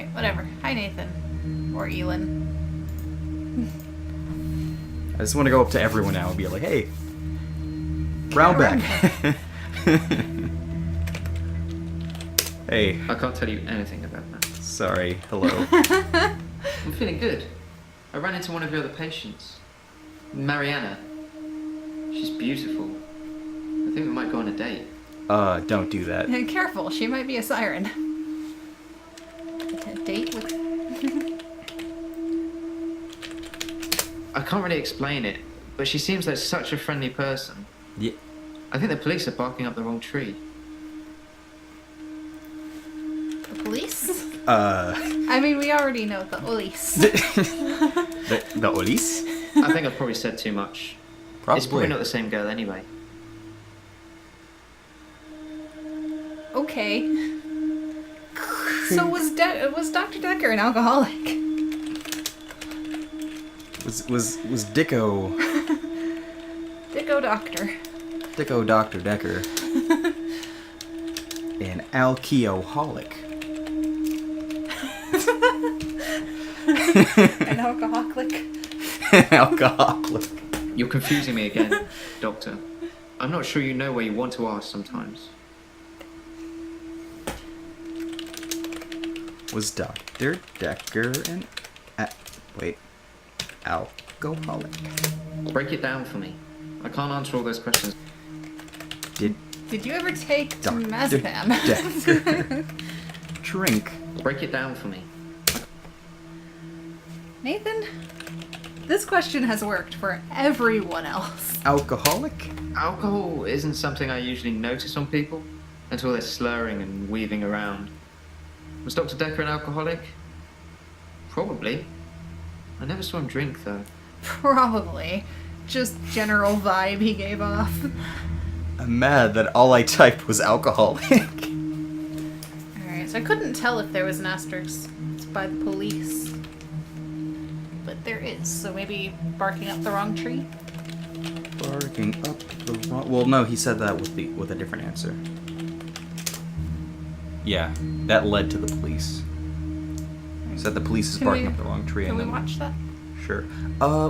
Alright, whatever. Hi, Nathan. Or Elin. I just want to go up to everyone now and be like, hey, Brownback. Hey. I can't tell you anything about that. Sorry. Hello. I'm feeling good. I ran into one of your other patients. Mariana. She's beautiful. I think we might go on a date. Don't do that. Careful, she might be a siren. A date with... I can't really explain it, but she seems like such a friendly person. Yeah. I think the police are barking up the wrong tree. The police? I mean, we already know the police. The police? I think I've probably said too much. Probably. It's probably not the same girl anyway. Okay. So was Dr. Dekker an alcoholic? Was Dicko... Dicko Doctor. Dicko Dr. Dekker an alcoholic? An alcoholic. An alcoholic. You're confusing me again, Doctor. I'm not sure you know where you want to ask sometimes. Was Dr. Dekker an... wait. Alcoholic? Break it down for me. I can't answer all those questions. Did you ever take Dr. temazepam? Dekker drink? Break it down for me. Nathan, this question has worked for everyone else. Alcoholic? Alcohol isn't something I usually notice on people until they're slurring and weaving around. Was Dr. Dekker an alcoholic? Probably. I never saw him drink, though. Probably. Just general vibe he gave off. I'm mad that all I typed was alcoholic. Alright, so I couldn't tell if there was an asterisk by the police. But there is, so maybe barking up the wrong tree? Barking up the wrong... Well, no, he said that with a different answer. Yeah, that led to the police. He said the police is barking up the wrong tree. Can and we then... watch that? Sure.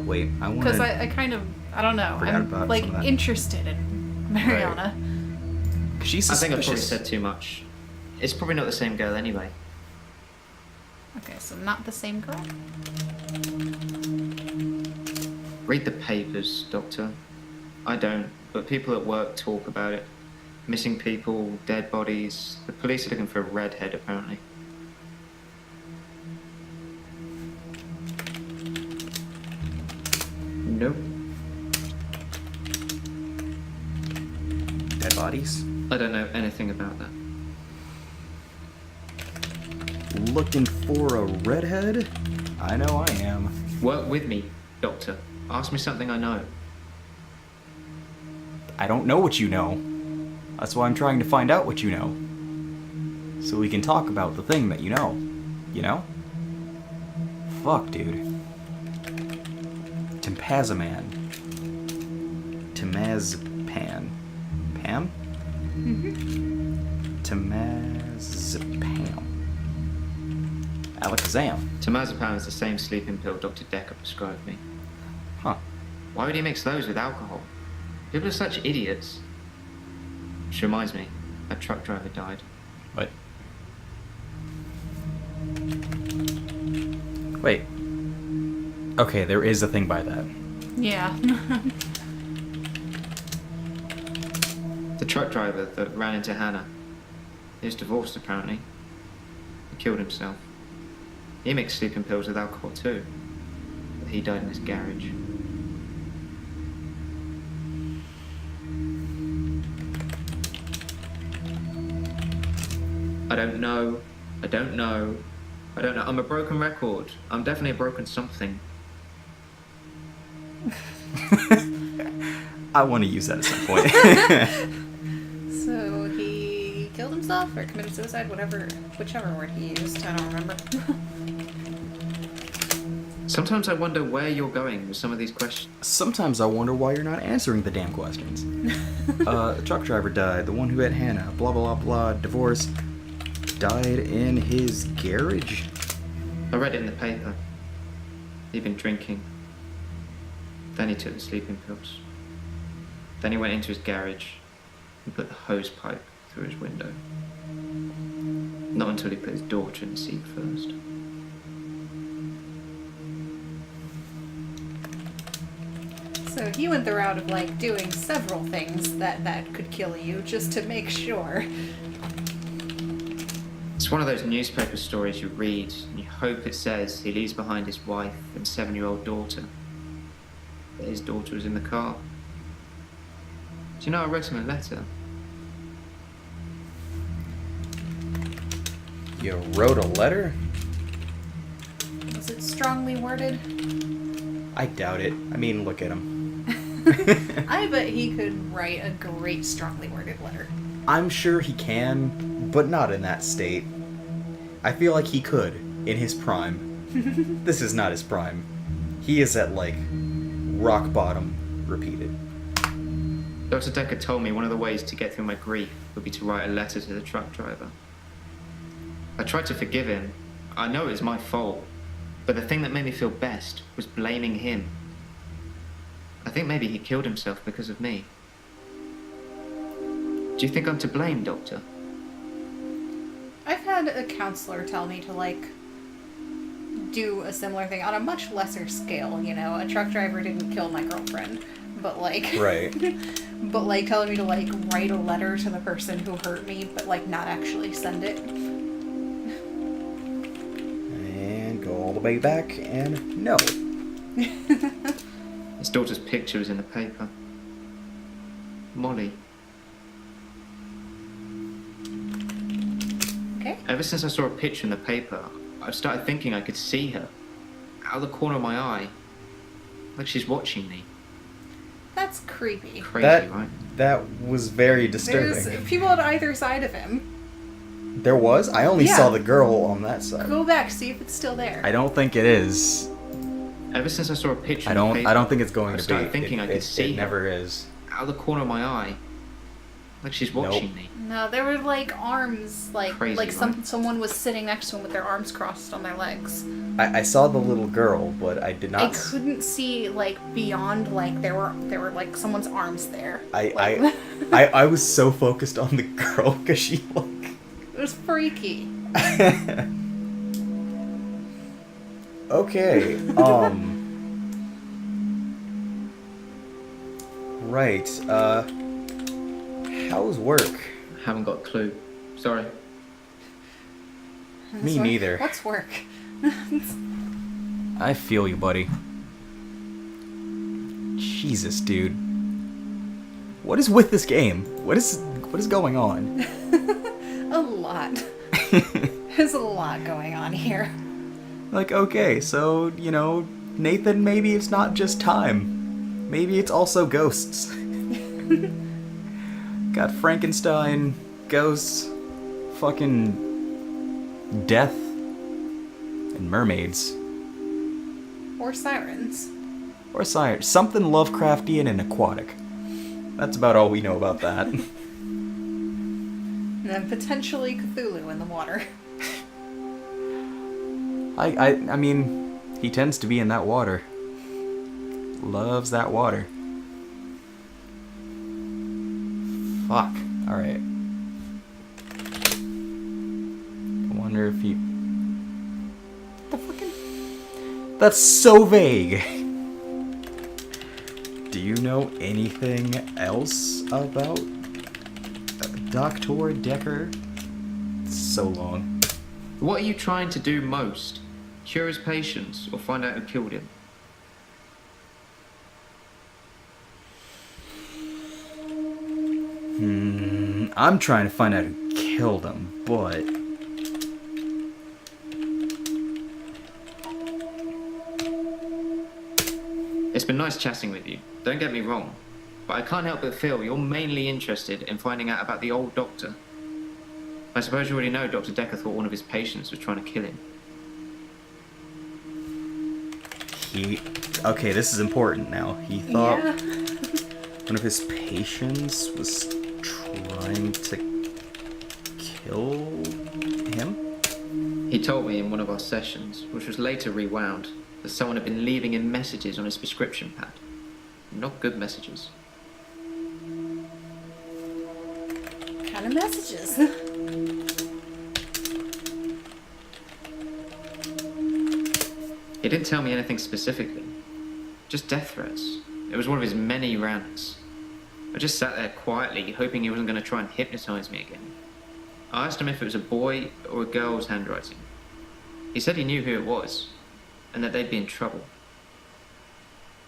Wait, I want to... Because I kind of, I don't know, Forgot I'm about like some of that. interested in Mariana. She's I suspicious. think I've probably said too much. It's probably not the same girl anyway. Okay, so not the same girl? Read the papers, Doctor. I don't, but people at work talk about it. Missing people, dead bodies. The police are looking for a redhead, apparently. Nope. Dead bodies? I don't know anything about that. Looking for a redhead? I know I am. Work with me, Doctor. Ask me something I know. I don't know what you know. That's why I'm trying to find out what you know. So we can talk about the thing that you know. You know? Fuck, dude. Tempazaman. Temazepam. Pam? Mm-hmm. Temazepam. Alakazam. Temazepam is the same sleeping pill Dr. Dekker prescribed me. Huh. Why would he mix those with alcohol? People are such idiots. Which reminds me, that truck driver died. What? Wait. Okay, there is a thing by that. Yeah. The truck driver that ran into Hannah. He was divorced, apparently. He killed himself. He mixed sleeping pills with alcohol, too. But he died in his garage. I don't know. I don't know. I don't know. I'm a broken record. I'm definitely a broken something. I want to use that at some point. So he killed himself or committed suicide, whichever word he used, I don't remember. Sometimes I wonder where you're going with some of these questions. Sometimes I wonder why you're not answering the damn questions. The truck driver died. The one who had Hannah. Blah, blah, blah, blah. Divorce. Died in his garage? I read it in the paper. He'd been drinking. Then he took the sleeping pills. Then he went into his garage and put the hose pipe through his window. Not until he put his daughter in the seat first. So he went the route of like doing several things that could kill you just to make sure. It's one of those newspaper stories you read and you hope it says he leaves behind his wife and 7-year-old daughter. But his daughter was in the car. Do you know I wrote him a letter? You wrote a letter? Was it strongly worded? I doubt it. I mean, look at him. I bet he could write a great strongly worded letter. I'm sure he can, but not in that state. I feel like he could, in his prime. This is not his prime. He is at, like, rock bottom, repeated. Dr. Dekker told me one of the ways to get through my grief would be to write a letter to the truck driver. I tried to forgive him. I know it was my fault. But the thing that made me feel best was blaming him. I think maybe he killed himself because of me. Do you think I'm to blame, Doctor? I've had a counselor tell me to, like, do a similar thing on a much lesser scale, you know? A truck driver didn't kill my girlfriend, but, like... Right. But, like, telling me to, like, write a letter to the person who hurt me, but, like, not actually send it. And go all the way back, and no. His daughter's picture was in the paper. Molly. Okay. Ever since I saw a picture in the paper, I've started thinking I could see her. Out of the corner of my eye. Like she's watching me. That's creepy. Crazy, right? That was very disturbing. There's people on either side of him. There was? I only Yeah. saw the girl on that side. Go back, see if it's still there. I don't think it is. Ever since I saw a picture I in the don't. paper, I don't think it's going I to be. started thinking I could see It her. never is. Out of the corner of my eye. Like she's watching Nope. me. No, there were like arms, like Crazy, like right? someone was sitting next to him with their arms crossed on their legs. I saw the little girl, but I did not. I couldn't see like beyond like there were like someone's arms there. I was so focused on the girl because she like. It was freaky. Okay. Right. How's work? Haven't got a clue. Sorry. Me neither. What's work? I feel you, buddy. Jesus, dude. What is with this game? What is going on? A lot. There's a lot going on here. Like, okay, so, you know, Nathan, maybe it's not just time. Maybe it's also ghosts. Got Frankenstein, ghosts, fucking death, and mermaids. Or sirens. Or science. Something Lovecraftian and aquatic. That's about all we know about that. And then potentially Cthulhu in the water. I mean, he tends to be in that water. Loves that water. Fuck. Alright. I wonder if he... The fucking... That's so vague! Do you know anything else about Dr. Dekker? It's so long. What are you trying to do most? Cure his patients or find out who killed him? I'm trying to find out who killed him, but... It's been nice chatting with you. Don't get me wrong. But I can't help but feel you're mainly interested in finding out about the old doctor. I suppose you already know Dr. Dekker thought one of his patients was trying to kill him. Okay, this is important now. He thought Yeah. one of his patients was trying to kill him? He told me in one of our sessions, which was later rewound, that someone had been leaving him messages on his prescription pad. Not good messages. What kind of messages? He didn't tell me anything specifically. Just death threats. It was one of his many rants. I just sat there quietly, hoping he wasn't going to try and hypnotise me again. I asked him if it was a boy or a girl's handwriting. He said he knew who it was, and that they'd be in trouble.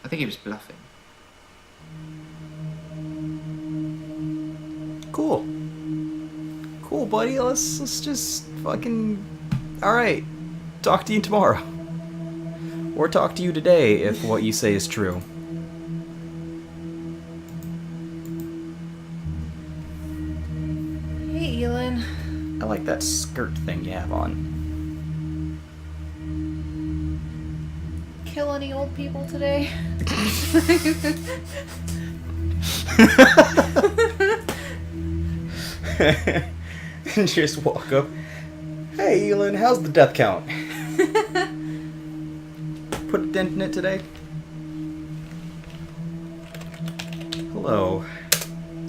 I think he was bluffing. Cool. Cool, buddy. Let's just fucking... Alright. Talk to you tomorrow. Or talk to you today if what you say is true. Hey, Elin. I like that skirt thing you have on. Kill any old people today? And just walk up. Hey, Elin, how's the death count? Put a dent in it today? Hello.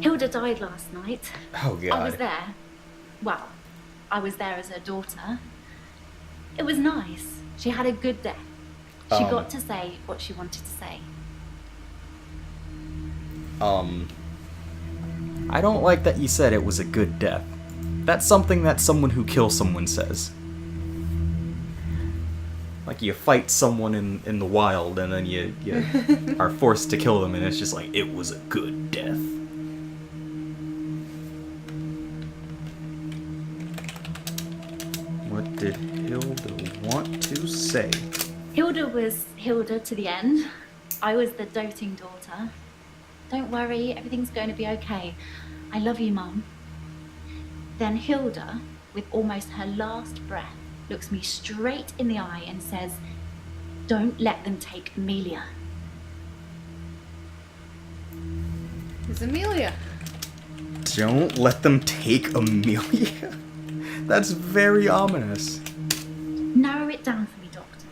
Hilda died last night. Oh, God. I was there. Well, I was there as her daughter. It was nice. She had a good death. She got to say what she wanted to say. I don't like that you said it was a good death. That's something that someone who kills someone says. Like you fight someone in the wild and then you are forced to kill them and it's just like, it was a good death. What did Hilda want to say? Hilda was Hilda to the end. I was the doting daughter. Don't worry, everything's going to be okay. I love you, Mum. Then Hilda, with almost her last breath, looks me straight in the eye and says, "Don't let them take Amelia." Who's Amelia? Don't let them take Amelia? That's very ominous. Narrow it down for me, Doctor.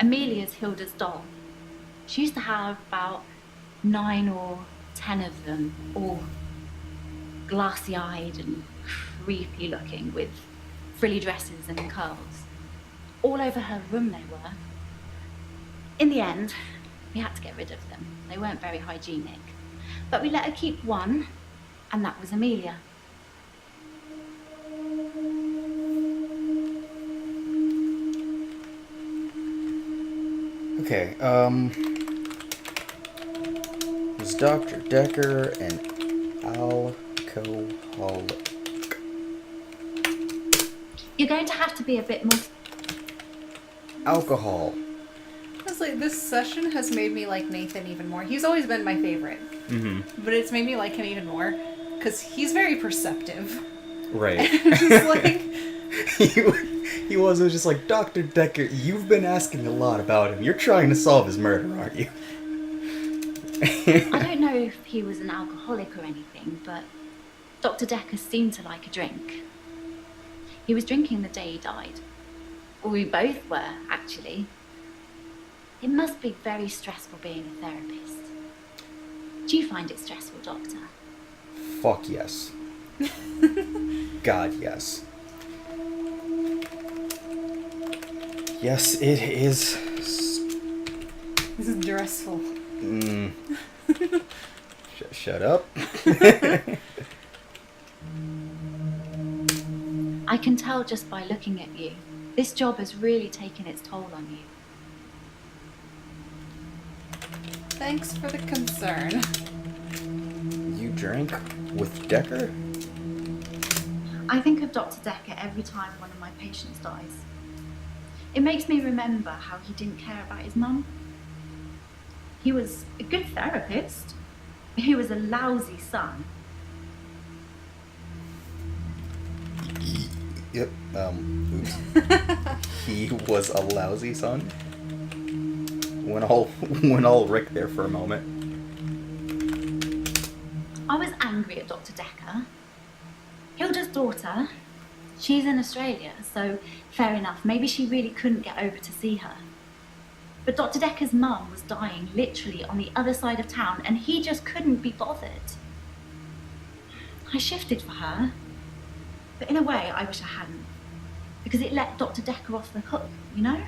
Amelia's Hilda's doll. She used to have about 9 or 10 of them, all glassy-eyed and creepy looking with frilly dresses and curls. All over her room they were. In the end, we had to get rid of them. They weren't very hygienic. But we let her keep one, and that was Amelia. Okay, was Dr. Dekker an alcoholic? You're going to have to be a bit more... Alcohol. Honestly, this session has made me like Nathan even more. He's always been my favorite. Mm-hmm. But it's made me like him even more. Because he's very perceptive. Right. Just like... He was just like, Dr. Dekker, you've been asking a lot about him. You're trying to solve his murder, aren't you? I don't know if he was an alcoholic or anything, but Dr. Dekker seemed to like a drink. He was drinking the day he died. Well, we both were, actually. It must be very stressful being a therapist. Do you find it stressful, Doctor? Fuck yes. God, yes. Yes, it is. This is stressful. Shut up. I can tell just by looking at you. This job has really taken its toll on you. Thanks for the concern. You drank with Dekker? I think of Dr. Dekker every time one of my patients dies. It makes me remember how he didn't care about his mum. He was a good therapist. He was a lousy son. Yep, oops. He was a lousy son? Went all Rick there for a moment. I was angry at Dr. Dekker. Hilda's daughter, she's in Australia, so fair enough. Maybe she really couldn't get over to see her. But Dr. Dekker's mum was dying literally on the other side of town, and he just couldn't be bothered. I shifted for her, but in a way I wish I hadn't, because it let Dr. Dekker off the hook, you know?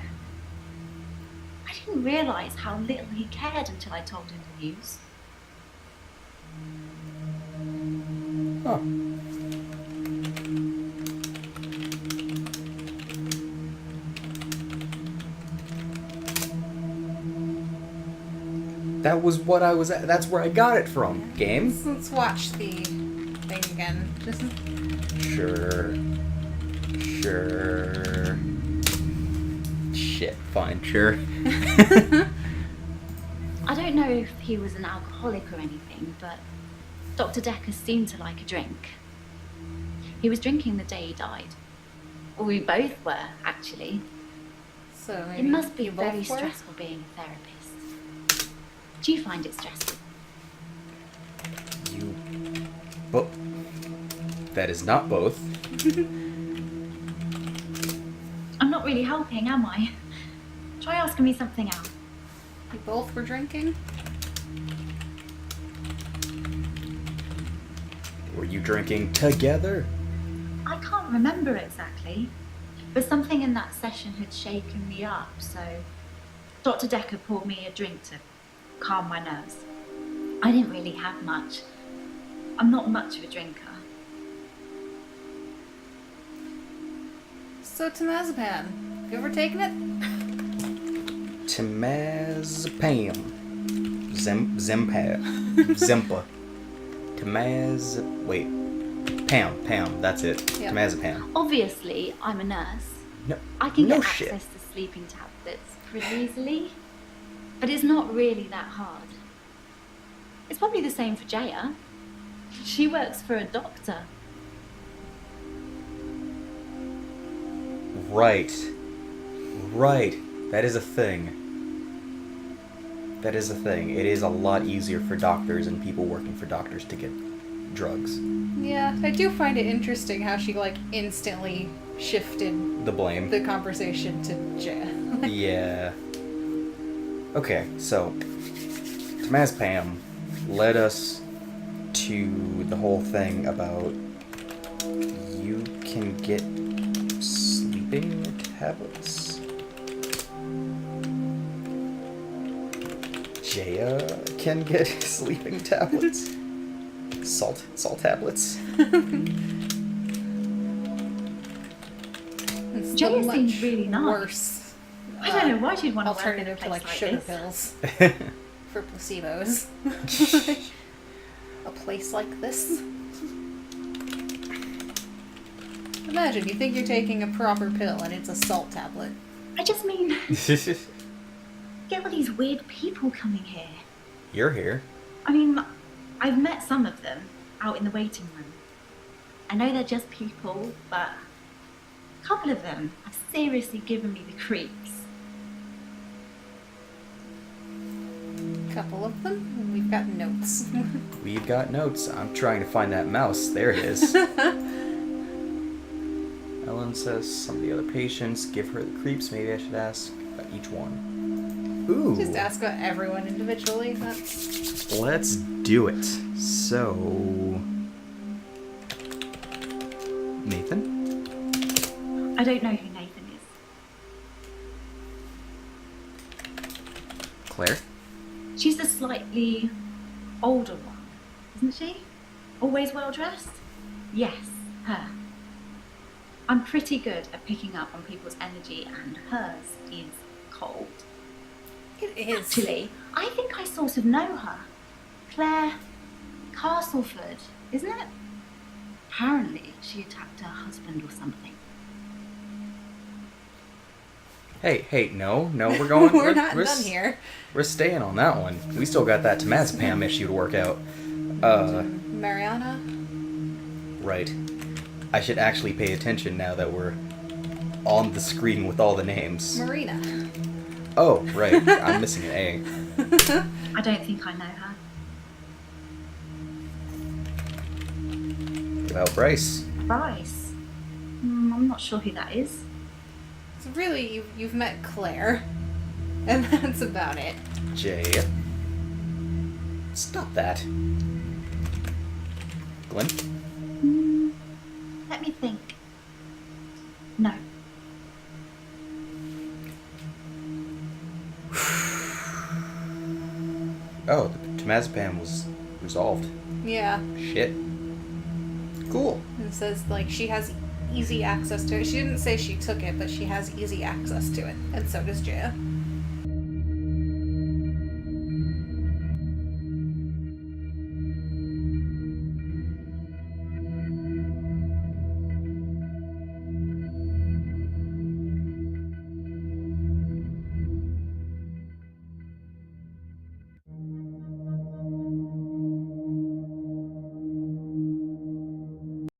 I didn't realise how little he cared until I told him the news. Huh. That was what I was at. That's where I got it from. Game? Let's watch the thing again. Just Sure. Shit, fine, sure. I don't know if he was an alcoholic or anything, but Dr. Dekker seemed to like a drink. He was drinking the day he died. Well, we both were, actually. so It maybe must be you both very were? stressful being a therapist. Do you find it stressful? You... But... That is not both. I'm not really helping, am I? Try asking me something else. You both were drinking? Were you drinking together? I can't remember exactly, but something in that session had shaken me up, so Dr. Dekker poured me a drink to calm my nerves. I didn't really have much. I'm not much of a drinker. So temazepam. You ever taken it? Temazepam. Zempa. Wait. Pam, that's it. Yep. Temazepam. Obviously, I'm a nurse. No, I can no get shit. access to sleeping tablets pretty easily, but it's not really that hard. It's probably the same for Jaya. She works for a doctor. Right. That is a thing. It is a lot easier for doctors and people working for doctors to get drugs. Yeah, I do find it interesting how she, like, instantly shifted The blame. the conversation to Jaya. Yeah. Okay, so temazepam led us to the whole thing about you can get sleeping tablets. Jaya can get sleeping tablets. Salt tablets. It's the Jaya much seems really nice. worse I don't know why she'd want to work in a alternative place to, like, like sugar this. pills for placebos. A place like this. Imagine, you think you're taking a proper pill and it's a salt tablet. I just mean, get all these weird people coming here. You're here. I mean, I've met some of them out in the waiting room. I know they're just people, but a couple of them have seriously given me the creeps. Couple of them, and we've got notes. We've got notes. I'm trying to find that mouse. There it is. Ellen says some of the other patients give her the creeps. Maybe I should ask about each one. Ooh. Just ask about everyone individually. That's Let's do it. So... Nathan? I don't know who Nathan is. Claire? She's the slightly older one, isn't she? Always well dressed? Yes, her. I'm pretty good at picking up on people's energy, and hers is cold. it is. Actually, I think I sort of know her. Claire Castleford, isn't it? Apparently, she attacked her husband or something. Hey, no, we're going... We're not done here. We're staying on that one. We still got that temazepam issue to work out. Mariana. Right. I should actually pay attention now that we're on the screen with all the names. Marina. Oh, right. I'm missing an A. I don't think I know her. about Bryce. Bryce? I'm not sure who that is. So really, you've met Claire. And that's about it. Jay. Stop that. Glenn? Let me think. No. Oh, the temazepam was resolved. Yeah. Shit. Cool. It says, like, she has easy access to it. She didn't say she took it, but she has easy access to it. And so does Jaya.